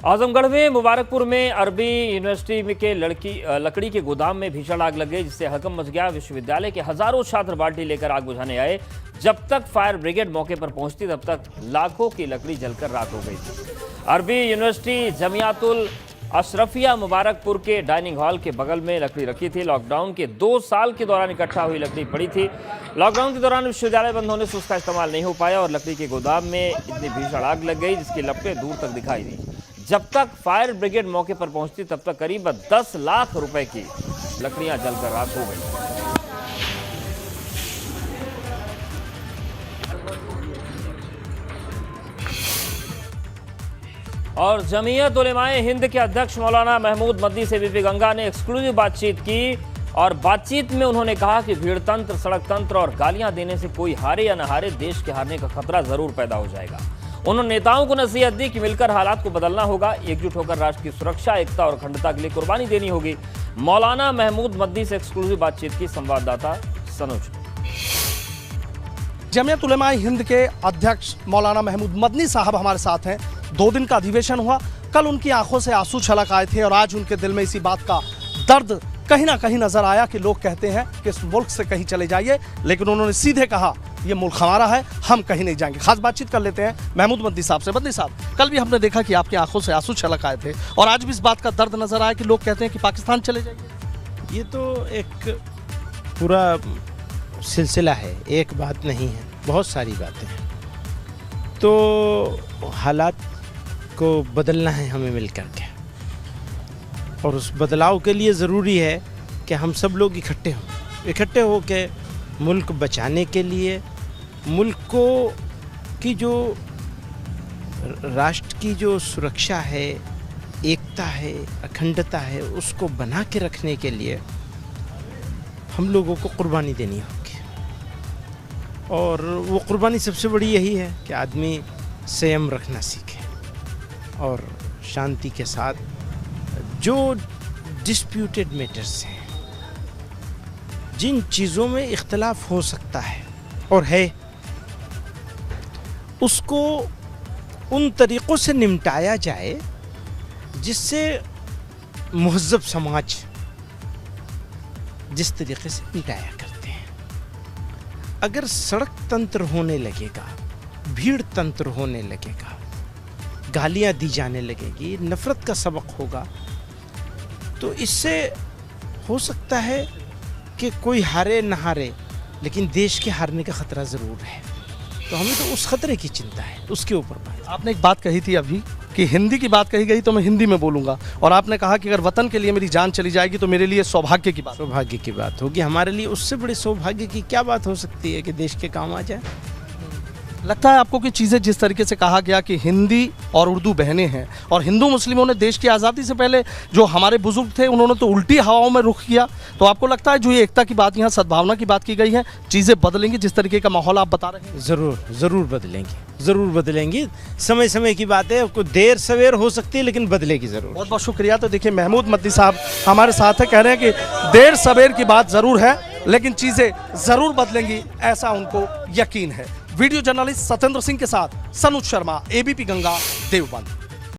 आजमगढ़ में मुबारकपुर में अरबी यूनिवर्सिटी में के लकड़ी के गोदाम में भीषण आग लग गई, जिससे हड़कंप मच गया। विश्वविद्यालय के हजारों छात्र बाल्टी लेकर आग बुझाने आए। जब तक फायर ब्रिगेड मौके पर पहुंचती तब तक लाखों की लकड़ी जलकर राख हो गई थी। अरबी यूनिवर्सिटी जमियातुल अशरफिया मुबारकपुर के डाइनिंग हॉल के बगल में लकड़ी रखी थी। लॉकडाउन के 2 साल के दौरान इकट्ठा हुई लकड़ी पड़ी थी। लॉकडाउन के दौरान विश्वविद्यालय बंद होने से उसका इस्तेमाल नहीं हो पाया और लकड़ी के गोदाम में इतनी भीषण आग लग गई जिसकी लपटें दूर तक दिखाई दी। जब तक फायर ब्रिगेड मौके पर पहुंचती तब तक करीब 10 लाख रुपए की लकड़ियां जलकर राख हो गई। और जमीयत उलेमाए हिंद के अध्यक्ष मौलाना महमूद मदनी से बीबी गंगा ने एक्सक्लूसिव बातचीत की और बातचीत में उन्होंने कहा कि भीड़ तंत्र, सड़क तंत्र और गालियां देने से कोई हारे या न हारे, देश के हारने का खतरा जरूर पैदा हो जाएगा। उन्होंने नेताओं को नसीहत दी कि मिलकर हालात को बदलना होगा, एकजुट होकर राष्ट्र की सुरक्षा, एकता और अखंडता के लिए कुर्बानी देनी होगी। मौलाना महमूद मदनी से एक्सक्लूसिव बातचीत की संवाददाता सनोज। जमीयत उलेमाए हिंद के अध्यक्ष मौलाना महमूद मदनी साहब हमारे साथ हैं। 2 दिन का अधिवेशन हुआ। कल उनकी आंखों से आंसू छलक आए थे और आज उनके दिल में इसी बात का दर्द कहीं ना कहीं नजर आया कि लोग कहते हैं कि इस मुल्क से कहीं चले जाइए, लेकिन उन्होंने सीधे कहा ये मुल्क हमारा है, हम कहीं नहीं जाएंगे। खास बातचीत कर लेते हैं महमूद मदनी साहब से। मदनी साहब, कल भी हमने देखा कि आपकी आंखों से आंसू छलक आए थे और आज भी इस बात का दर्द नजर आया कि लोग कहते हैं कि पाकिस्तान चले जाइए। ये तो एक पूरा सिलसिला है, एक बात नहीं है, बहुत सारी बातें हैं। तो हालात को बदलना है हमें मिलकर के, और उस बदलाव के लिए ज़रूरी है कि हम सब लोग इकट्ठे हो के मुल्क बचाने के लिए, मुल्क को की जो राष्ट्र की जो सुरक्षा है, एकता है, अखंडता है, उसको बना के रखने के लिए हम लोगों को कुर्बानी देनी होगी। और वो कुर्बानी सबसे बड़ी यही है कि आदमी संयम रखना सीखे और शांति के साथ जो डिस्प्यूटेड मैटर्स हैं, जिन चीज़ों में इख्तलाफ हो सकता है और है, उसको उन तरीक़ों से निपटाया जाए जिससे मुहज़्ज़ब समाज जिस तरीक़े से निपटाया करते हैं। अगर सड़क तंत्र होने लगेगा, भीड़ तंत्र होने लगेगा, गालियाँ दी जाने लगेगी, नफ़रत का सबक होगा, तो इससे हो सकता है कि कोई हारे न हारे, लेकिन देश के हारने का खतरा ज़रूर है। तो हमें तो उस खतरे की चिंता है, उसके ऊपर बात। आपने एक बात कही थी अभी कि हिंदी की बात कही गई तो मैं हिंदी में बोलूँगा, और आपने कहा कि अगर वतन के लिए मेरी जान चली जाएगी तो मेरे लिए सौभाग्य की बात होगी। हमारे लिए उससे बड़े सौभाग्य की क्या बात हो सकती है कि देश के काम आ जाए। लगता है आपको कि चीज़ें जिस तरीके से कहा गया कि हिंदी और उर्दू बहनें हैं, और हिंदू मुस्लिमों ने देश की आज़ादी से पहले जो हमारे बुजुर्ग थे उन्होंने तो उल्टी हवाओं में रुख किया, तो आपको लगता है जो ये एकता की बात, यहाँ सद्भावना की बात की गई है, चीज़ें बदलेंगी जिस तरीके का माहौल आप बता रहे हैं? ज़रूर बदलेंगी। समय समय की बात है, कोई देर सवेर हो सकती है, लेकिन बदलेगी ज़रूर। बहुत बहुत शुक्रिया। तो देखिए महमूद मदनी साहब हमारे साथ है, कह रहे हैं कि देर सवेर की बात ज़रूर है, लेकिन चीज़ें ज़रूर बदलेंगी, ऐसा उनको यकीन है। वीडियो जर्नलिस्ट सत्येंद्र सिंह के साथ सनोज शर्मा, ABP गंगा, देवबंद।